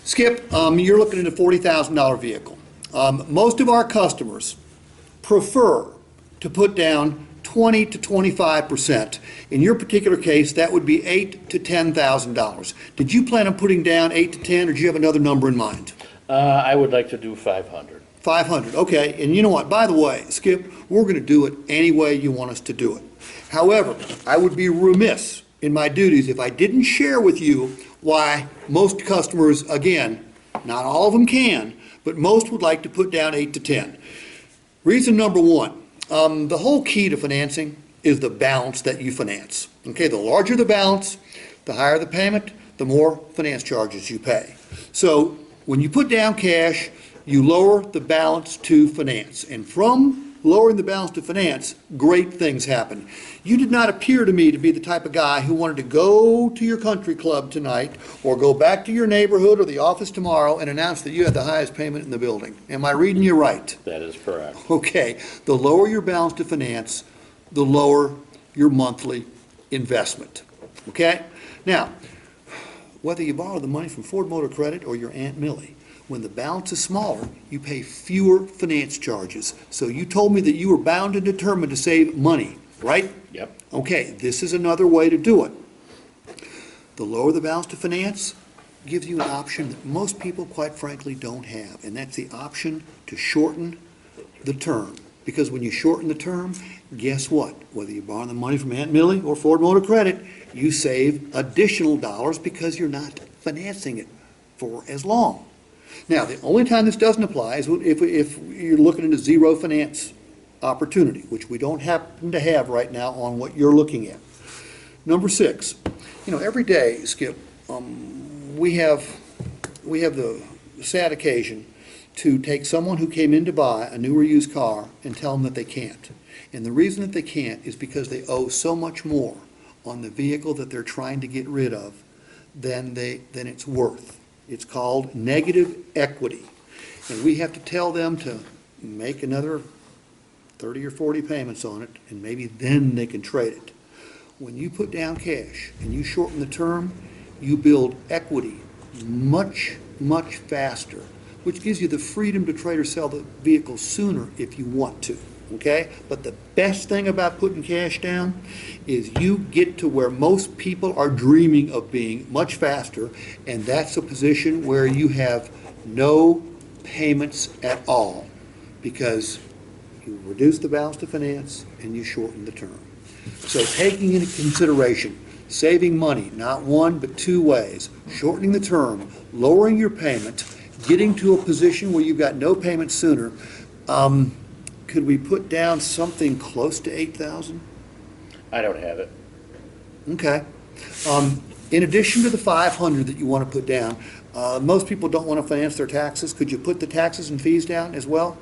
Skip, you're looking at a $40,000 vehicle. Most of our customers prefer to put down 20 to 25%. In your particular case, that would be $8,000 to $10,000. Did you plan on putting down 8 to 10, or do you have another number in mind? I would like to do 500. 500, okay. And you know what? By the way, Skip, we're going to do it any way you want us to do it. However, I would be remiss in my duties if I didn't share with you why most customers, again, not all of them can, but most would like to put down 8 to 10. Reason number one, the whole key to financing is the balance that you finance. Okay, the larger the balance, the higher the payment, the more finance charges you pay. So when you put down cash, you lower the balance to finance. And from lowering the balance to finance, great things happen. You did not appear to me to be the type of guy who wanted to go to your country club tonight or go back to your neighborhood or the office tomorrow and announce that you had the highest payment in the building. Am I reading you right? That is correct. Okay. The lower your balance to finance, the lower your monthly investment. Okay? Now, whether you borrow the money from Ford Motor Credit or your Aunt Millie, when the balance is smaller, you pay fewer finance charges. So you told me that you were bound and determined to save money, right? Yep. Okay, this is another way to do it. The lower the balance to finance gives you an option that most people, quite frankly, don't have, and that's the option to shorten the term. Because when you shorten the term, guess what? Whether you borrow the money from Aunt Millie or Ford Motor Credit, you save additional dollars because you're not financing it for as long. Now, the only time this doesn't apply is if you're looking at a zero finance opportunity, which we don't happen to have right now on what you're looking at. Number 6, every day, Skip, we have the sad occasion to take someone who came in to buy a new or used car and tell them that they can't. And the reason that they can't is because they owe so much more on the vehicle that they're trying to get rid of than it's worth. It's called negative equity. And we have to tell them to make another 30 or 40 payments on it, and maybe then they can trade it. When you put down cash and you shorten the term, you build equity much, much faster, which gives you the freedom to trade or sell the vehicle sooner if you want to. Okay? But the best thing about putting cash down is you get to where most people are dreaming of being much faster, and that's a position where you have no payments at all because you reduce the balance to finance and you shorten the term. So taking into consideration saving money, not one but two ways, shortening the term, lowering your payment, getting to a position where you've got no payment sooner, could we put down something close to 8,000? I don't have it. Okay. In addition to the 500 that you want to put down, most people don't want to finance their taxes. Could you put the taxes and fees down as well?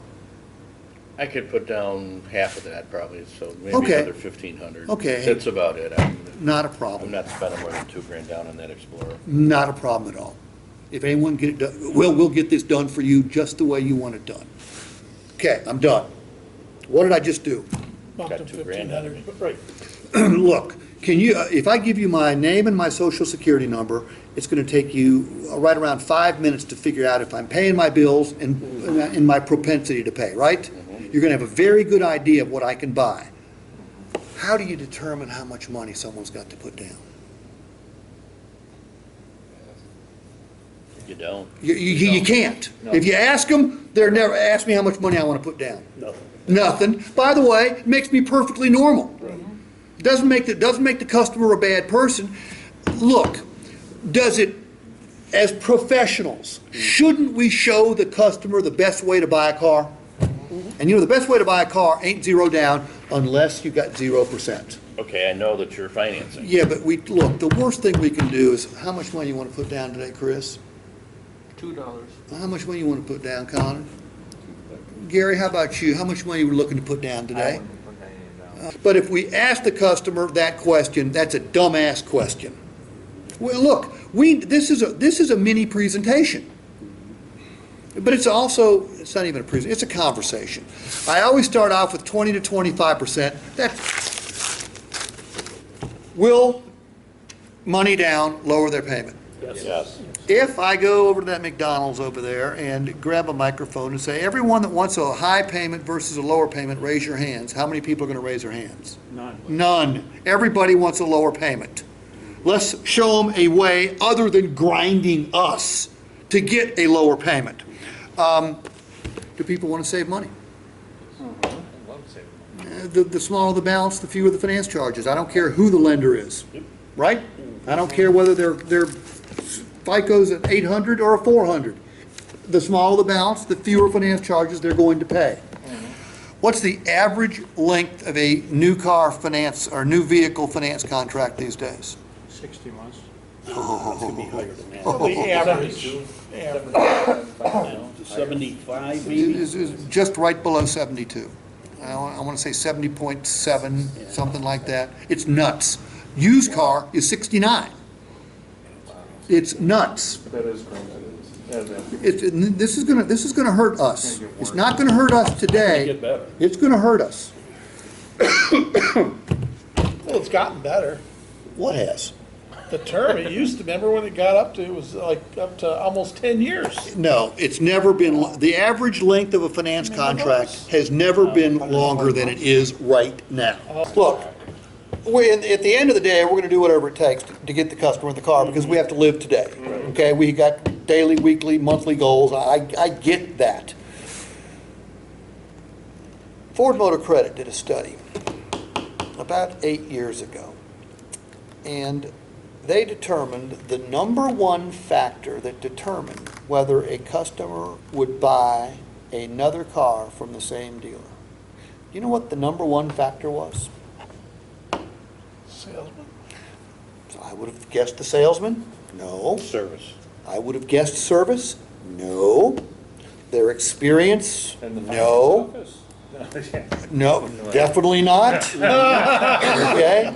I could put down half of that probably, so maybe Okay. another 1,500. Okay. That's about it. Not a I'm problem. not spending more than $2,000 down on that Explorer. Not a problem at all. If anyone get it done, we'll get this done for you just the way you want it done. Okay, I'm done. What did I just do? Got $2,000 out of me. Right. Look, can you, if I give you my name and my social security number, it's going to take you right around 5 minutes to figure out if I'm paying my bills and my propensity to pay, right? Mm-hmm. You're going to have a very good idea of what I can buy. How do you determine how much money someone's got to put down? You don't. You can't. No. If you ask them, they're never, ask me how much money I want to put down. Nothing. Nothing. By the way, it makes me perfectly normal. Doesn't make the customer a bad person. Look, does it, as professionals, shouldn't we show the customer the best way to buy a car? And the best way to buy a car ain't zero down unless you got 0%. Okay, I know that you're financing. Yeah, but look, the worst thing we can do is, how much money you want to put down today, Chris? $2. How much money you want to put down, Connor? Gary, how about you? How much money are we looking to put down today? But if we ask the customer that question, that's a dumbass question. Well, look, this is a mini presentation. But it's not even a presentation, it's a conversation. I always start off with 20 to 25%. Will money down lower their payment? Yes. If I go over to that McDonald's over there and grab a microphone and say, everyone that wants a high payment versus a lower payment, raise your hands. How many people are going to raise their hands? None. None. Everybody wants a lower payment. Let's show them a way other than grinding us to get a lower payment. Do people want to save money? The smaller the balance, the fewer the finance charges. I don't care who the lender is, right? I don't care whether their FICO's at 800 or a 400. The smaller the balance, the fewer finance charges they're going to pay. What's the average length of a new car finance or new vehicle finance contract these days? 60 months. It's gonna be higher than that. Probably average. 75 maybe? Is just right below 72. I want to say 70.7, something like that. It's nuts. Used car is 69. It's nuts. That is crazy. This is gonna hurt us. It's not gonna hurt us today. Get better. It's gonna hurt us. Well, it's gotten better. What has? The term, it used to, remember when it got up to, it was like up to almost 10 years. No, it's never been, the average length of a finance contract has never been longer than it is right now. Look, at the end of the day, we're gonna do whatever it takes to get the customer in the car because we have to live today. Okay, we got daily, weekly, monthly goals. I get that. Ford Motor Credit did a study about 8 years ago, and they determined the number one factor that determined whether a customer would buy another car from the same dealer. You know what the number one factor was? Salesman. So I would have guessed the salesman? No. Service. I would have guessed service? No. Their experience? And the No. finance office? No, definitely not. Okay.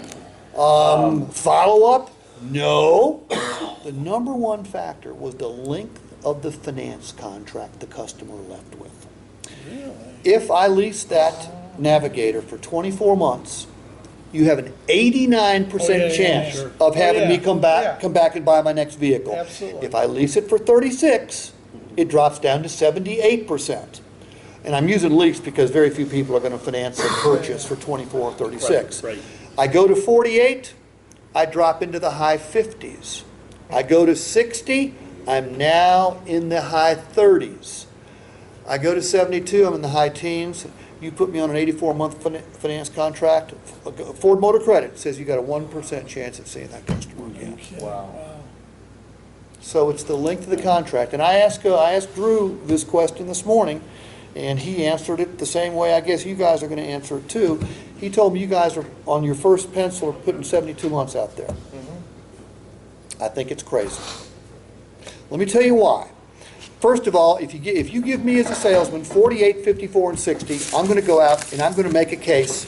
Follow-up? No. The number one factor was the length of the finance contract the customer left with. If I lease that Navigator for 24 months, you have an 89% chance sure. of having me Yeah, come back and buy my next vehicle. Absolutely. If I lease it for 36, it drops down to 78%. And I'm using lease because very few people are going to finance a purchase for 24 or 36. Right. I go to 48, I drop into the high 50s. I go to 60, I'm now in the high 30s. I go to 72, I'm in the high teens. You put me on an 84-month finance contract, Ford Motor Credit says you got a 1% chance of seeing that customer again. Wow. So it's the length of the contract. And I asked Drew this question this morning, and he answered it the same way I guess you guys are going to answer it too. He told me you guys are, on your first pencil, are putting 72 months out there. I think it's crazy. Let me tell you why. First of all, if you give me as a salesman 48, 54, and 60, I'm going to go out and I'm going to make a case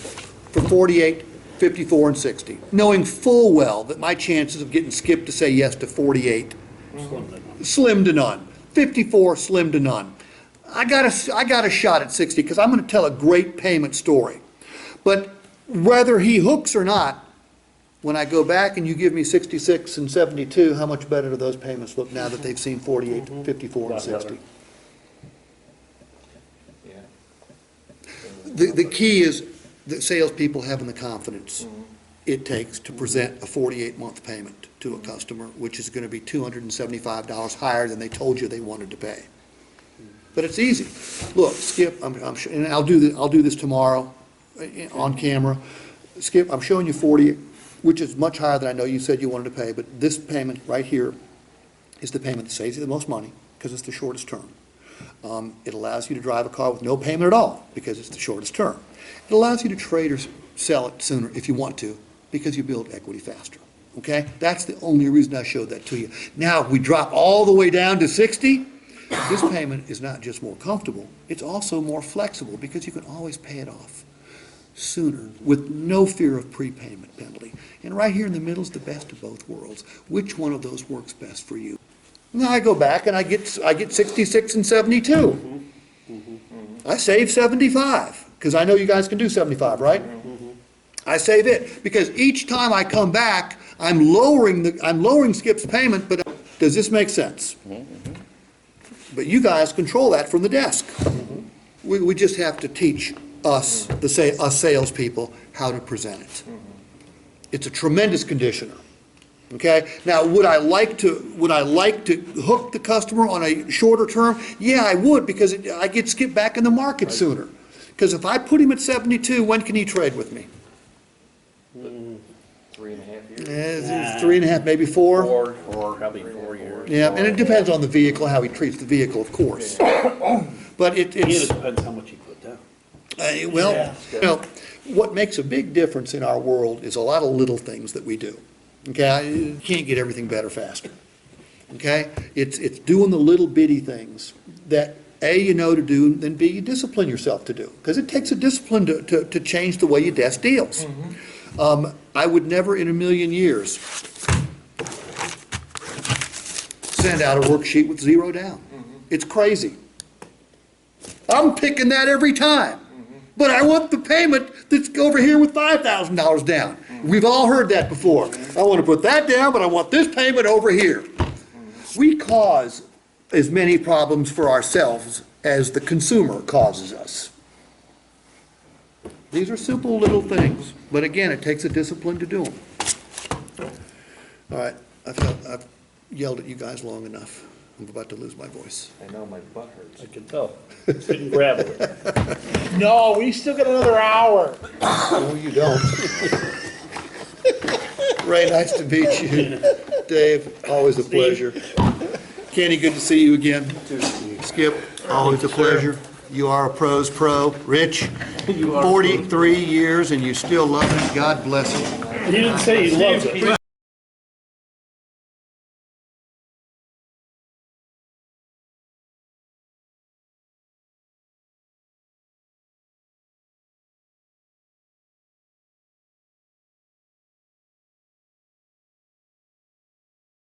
for 48, 54, and 60, knowing full well that my chances of getting Skip to say yes to 48, slim to none. 54, slim to none. I got a shot at 60 because I'm going to tell a great payment story. But whether he hooks or not, when I go back and you give me 66 and 72, how much better do those payments look now that they've seen 48, 54, and 60? Yeah. The key is that salespeople having the confidence it takes to present a 48-month payment to a customer, which is going to be $275 higher than they told you they wanted to pay. But it's easy. Look, Skip, I'm sure, and I'll do this tomorrow on camera. Skip, I'm showing you 40, which is much higher than I know you said you wanted to pay, but this payment right here is the payment that saves you the most money because it's the shortest term. It allows you to drive a car with no payment at all because it's the shortest term. It allows you to trade or sell it sooner if you want to because you build equity faster. Okay? That's the only reason I showed that to you. Now, if we drop all the way down to 60, this payment is not just more comfortable, it's also more flexible because you can always pay it off sooner with no fear of prepayment penalty. And right here in the middle is the best of both worlds. Which one of those works best for you? Now I go back and I get 66 and 72. I save 75 because I know you guys can do 75, right? I save it because each time I come back, I'm lowering Skip's payment, but Does this make sense? But you guys control that from the desk. We just have to teach us salespeople, how to present it. It's a tremendous conditioner. Okay? Now, would I like to hook the customer on a shorter term? Yeah, I would, because I get back in the market sooner. Because if I put him at 72, when can he trade with me? 3.5 years. It's 3.5, maybe 4. Probably 4 years. Yeah, and it depends on the vehicle, how he treats the vehicle, of course. But It it's, depends how much you put down. well, you know, what makes a big difference in our world is a lot of little things that we do. Okay, you can't get everything better faster. Okay, it's doing the little bitty things that A, you know to do, and B, you discipline yourself to do. Because it takes a discipline to change the way you desk deals. I would never in a million years send out a worksheet with 0 down. It's crazy. I'm picking that every time. But I want the payment that's over here with $5,000 down. We've all heard that before. I want to put that down, but I want this payment over here. We cause as many problems for ourselves as the consumer causes us. These are simple little things, but again, it takes a discipline to do them. All right, I've yelled at you guys long enough. I'm about to lose my voice. I know, my butt hurts. I can tell. Couldn't grab it. No, we still got another hour. No, you don't. Ray, nice to meet you. Dave, always a pleasure. Kenny, good to see you again. Skip, always a pleasure. You are a pro's pro. Rich, 43 years and you still love it. God bless you. He didn't say he loves it.